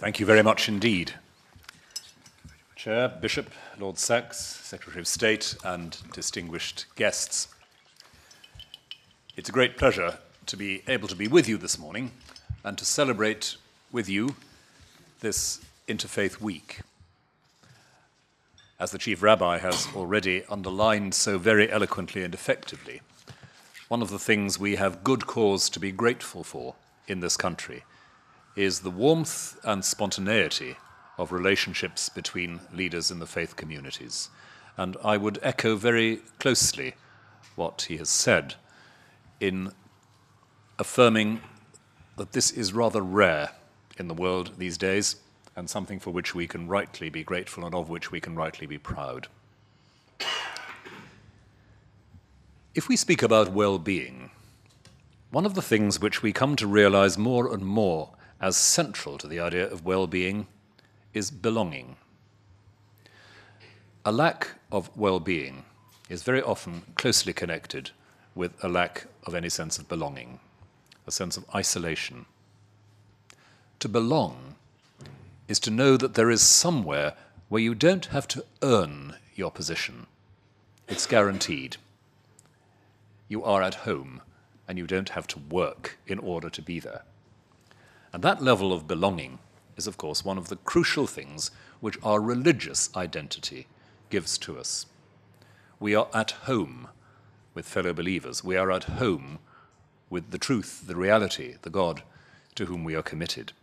Thank you very much indeed. Chair, Bishop, Lord Sachs, Secretary of State, and distinguished guests. It's a great pleasure to be able to be with you this morning and to celebrate with you this Interfaith Week. As the Chief Rabbi has already underlined so very eloquently and effectively, one of the things we have good cause to be grateful for in this country is the warmth and spontaneity of relationships between leaders in the faith communities. And I would echo very closely what he has said in affirming that this is rather rare in the world these days and something for which we can rightly be grateful and of which we can rightly be proud. If we speak about well-being, one of the things which we come to realize more and more as central to the idea of well-being is belonging. A lack of well-being is very often closely connected with a lack of any sense of belonging, a sense of isolation. To belong is to know that there is somewhere where you don't have to earn your position. It's guaranteed. You are at home and you don't have to work in order to be there. And that level of belonging is, of course, one of the crucial things which our religious identity gives to us. We are at home with fellow believers. We are at home with the truth, the reality, the God to whom we are committed.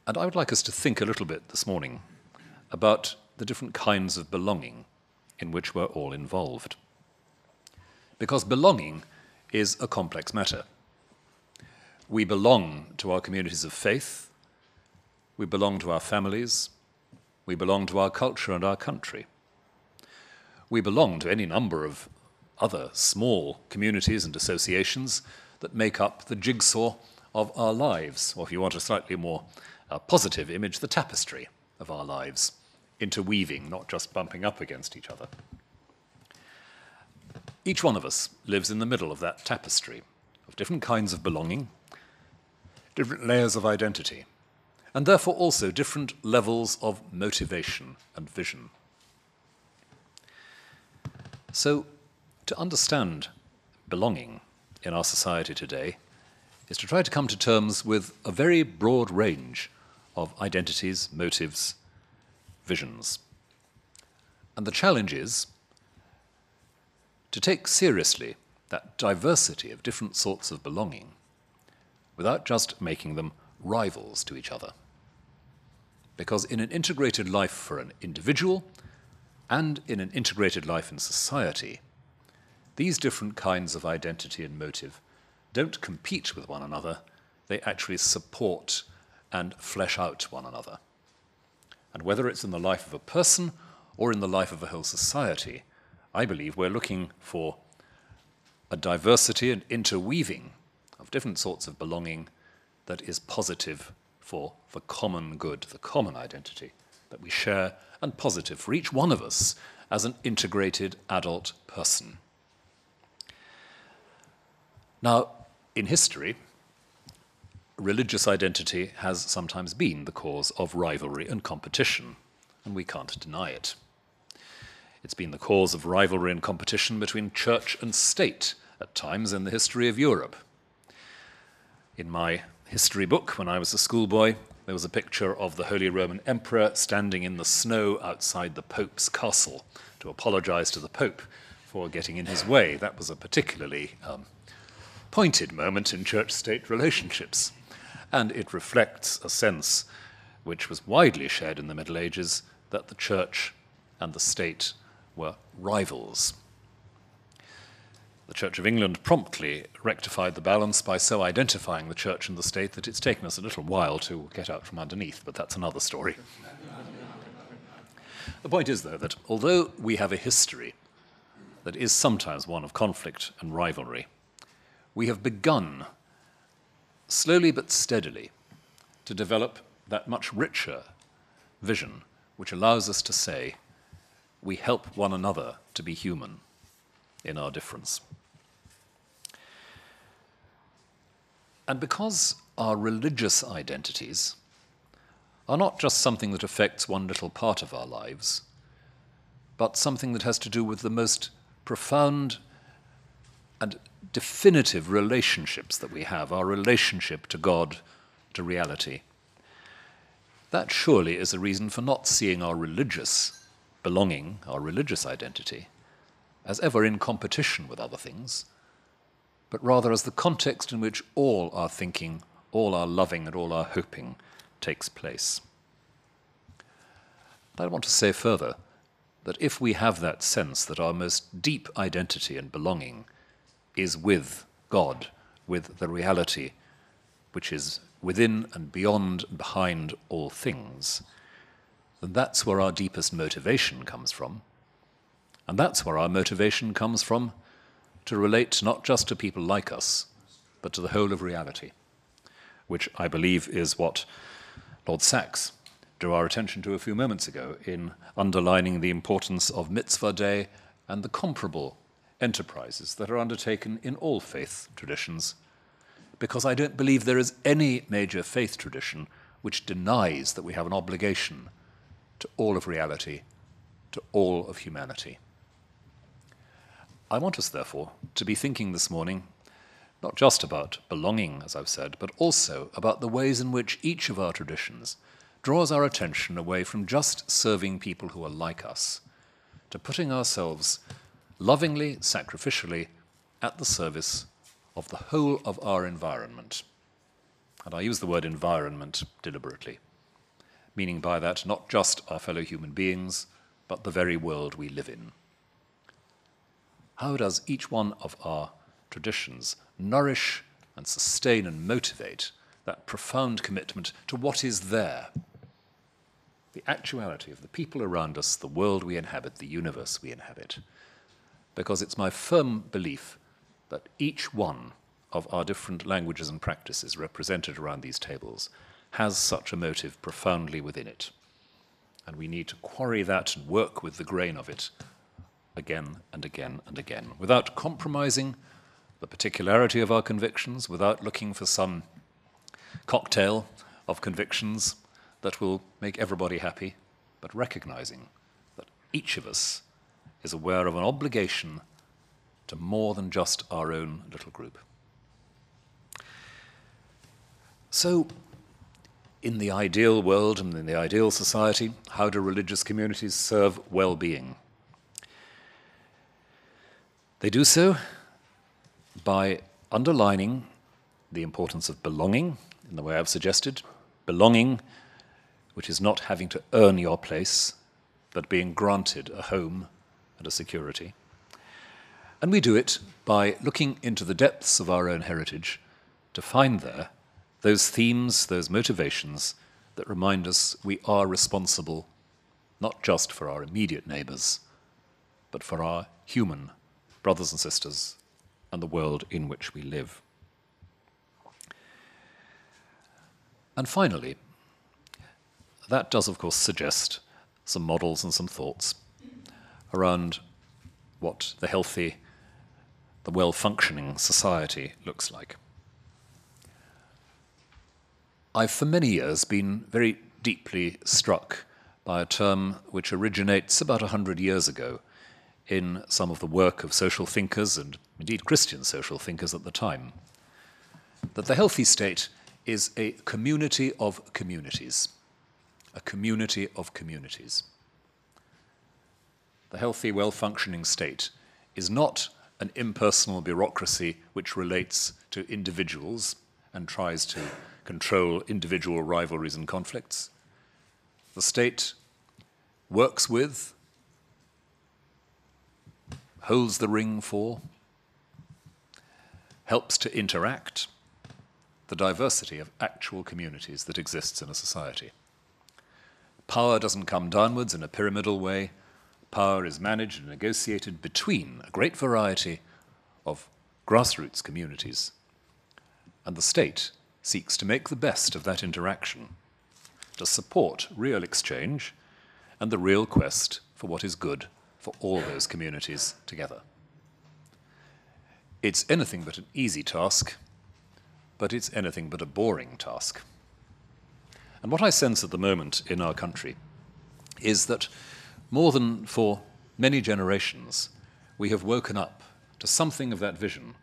And I would like us to think a little bit this morning about the different kinds of belonging in which we're all involved. Because belonging is a complex matter. We belong to our communities of faith, we belong to our families, we belong to our culture and our country. We belong to any number of other small communities and associations that make up the jigsaw of our lives, or if you want a slightly more positive image, the tapestry of our lives, interweaving, not just bumping up against each other. Each one of us lives in the middle of that tapestry of different kinds of belonging, different layers of identity, and therefore also different levels of motivation and vision. So, to understand belonging in our society today is to try to come to terms with a very broad range of identities, motives, visions. And the challenge is to take seriously that diversity of different sorts of belonging without just making them rivals to each other. Because in an integrated life for an individual and in an integrated life in society, these different kinds of identity and motive don't compete with one another, they actually support and flesh out one another. And whether it's in the life of a person or in the life of a whole society, I believe we're looking for a diversity and interweaving of different sorts of belonging that is positive for the common good, the common identity that we share, and positive for each one of us as an integrated adult person. Now, in history, religious identity has sometimes been the cause of rivalry and competition, and we can't deny it. It's been the cause of rivalry and competition between church and state at times in the history of Europe. In my history book, when I was a schoolboy, there was a picture of the Holy Roman Emperor standing in the snow outside the Pope's castle to apologize to the Pope for getting in his way. That was a particularly pointed moment in church-state relationships, and it reflects a sense which was widely shared in the Middle Ages that the church and the state were rivals. The Church of England promptly rectified the balance by so identifying the church and the state that it's taken us a little while to get out from underneath, but that's another story. The point is, though, that although we have a history that is sometimes one of conflict and rivalry, we have begun, slowly but steadily, to develop that much richer vision which allows us to say we help one another to be human in our difference. And because our religious identities are not just something that affects one little part of our lives, but something that has to do with the most profound and definitive relationships that we have, our relationship to God, to reality. That surely is a reason for not seeing our religious belonging, our religious identity, as ever in competition with other things, but rather as the context in which all our thinking, all our loving, and all our hoping takes place. I want to say further that if we have that sense that our most deep identity and belonging is with God, with the reality which is within and beyond and behind all things, then that's where our deepest motivation comes from. And that's where our motivation comes from to relate not just to people like us, but to the whole of reality, which I believe is what Lord Sachs drew our attention to a few moments ago in underlining the importance of Mitzvah Day and the comparable enterprises that are undertaken in all faith traditions, because I don't believe there is any major faith tradition which denies that we have an obligation to all of reality, to all of humanity. I want us, therefore, to be thinking this morning not just about belonging, as I've said, but also about the ways in which each of our traditions draws our attention away from just serving people who are like us, to putting ourselves lovingly, sacrificially, at the service of the whole of our environment. And I use the word environment deliberately, meaning by that not just our fellow human beings, but the very world we live in. How does each one of our traditions nourish and sustain and motivate that profound commitment to what is there, the actuality of the people around us, the world we inhabit, the universe we inhabit? Because it's my firm belief that each one of our different languages and practices represented around these tables has such a motive profoundly within it. And we need to quarry that and work with the grain of it again and again and again, without compromising the particularity of our convictions, without looking for some cocktail of convictions that will make everybody happy, but recognizing that each of us is aware of an obligation to more than just our own little group. So, in the ideal world and in the ideal society, how do religious communities serve well-being? They do so by underlining the importance of belonging, in the way I've suggested, belonging which is not having to earn your place, but being granted a home and a security. And we do it by looking into the depths of our own heritage to find there those themes, those motivations that remind us we are responsible not just for our immediate neighbours, but for our human brothers and sisters and the world in which we live. And finally, that does, of course, suggest some models and some thoughts around what the healthy, the well-functioning society looks like. I've for many years been very deeply struck by a term which originates about 100 years ago in some of the work of social thinkers and indeed Christian social thinkers at the time, that the healthy state is a community of communities, a community of communities. The healthy, well-functioning state is not an impersonal bureaucracy which relates to individuals and tries to control individual rivalries and conflicts. The state works with, holds the ring for, helps to interact the diversity of actual communities that exists in a society. Power doesn't come downwards in a pyramidal way. Power is managed and negotiated between a great variety of grassroots communities. And the state seeks to make the best of that interaction, to support real exchange and the real quest for what is good for all those communities together. It's anything but an easy task but it's anything but a boring task. And what I sense at the moment in our country is that more than for many generations, we have woken up to something of that vision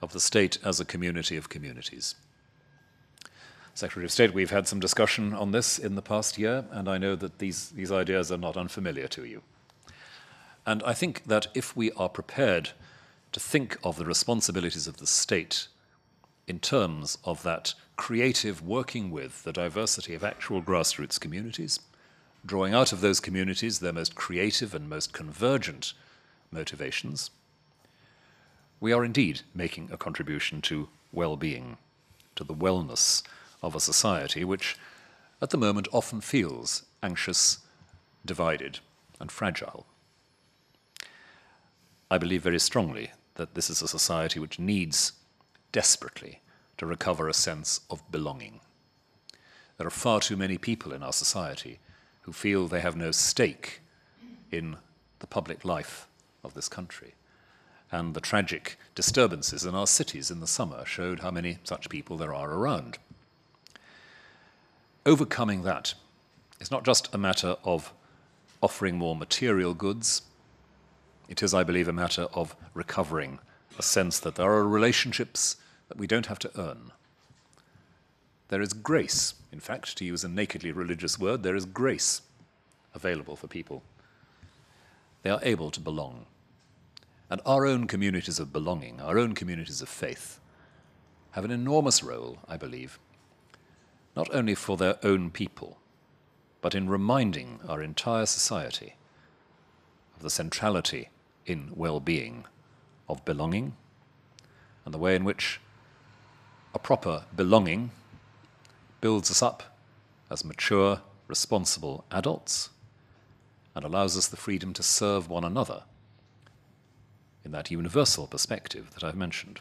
of the state as a community of communities. Secretary of State, we've had some discussion on this in the past year, and I know that these ideas are not unfamiliar to you. And I think that if we are prepared to think of the responsibilities of the state in terms of that creative working with the diversity of actual grassroots communities, drawing out of those communities their most creative and most convergent motivations, we are indeed making a contribution to well-being, to the wellness of a society which at the moment often feels anxious, divided, and fragile. I believe very strongly that this is a society which needs desperately to recover a sense of belonging. There are far too many people in our society who feel they have no stake in the public life of this country. And the tragic disturbances in our cities in the summer showed how many such people there are around. Overcoming that is not just a matter of offering more material goods. It is, I believe, a matter of recovering a sense that there are relationships that we don't have to earn. There is grace, in fact, to use a nakedly religious word, there is grace available for people. They are able to belong. And our own communities of belonging, our own communities of faith, have an enormous role, I believe, not only for their own people, but in reminding our entire society of the centrality in well-being of belonging and the way in which a proper belonging builds us up as mature, responsible adults and allows us the freedom to serve one another in that universal perspective that I've mentioned.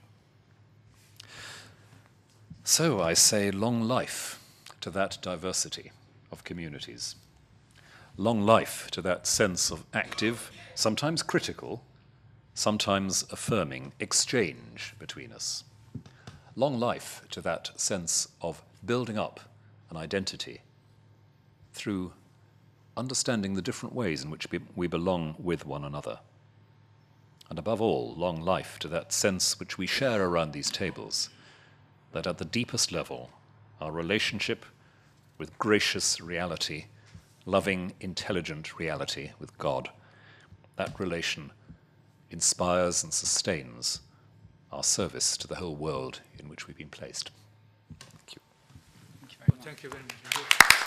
So I say long life to that diversity of communities. Long life to that sense of active, sometimes critical, sometimes affirming exchange between us. Long life to that sense of building up an identity through understanding the different ways in which we belong with one another. And above all, long life to that sense which we share around these tables, that at the deepest level, our relationship with gracious reality, loving, intelligent reality with God, that relation inspires and sustains our service to the whole world in which we've been placed. Thank you. Thank you very much.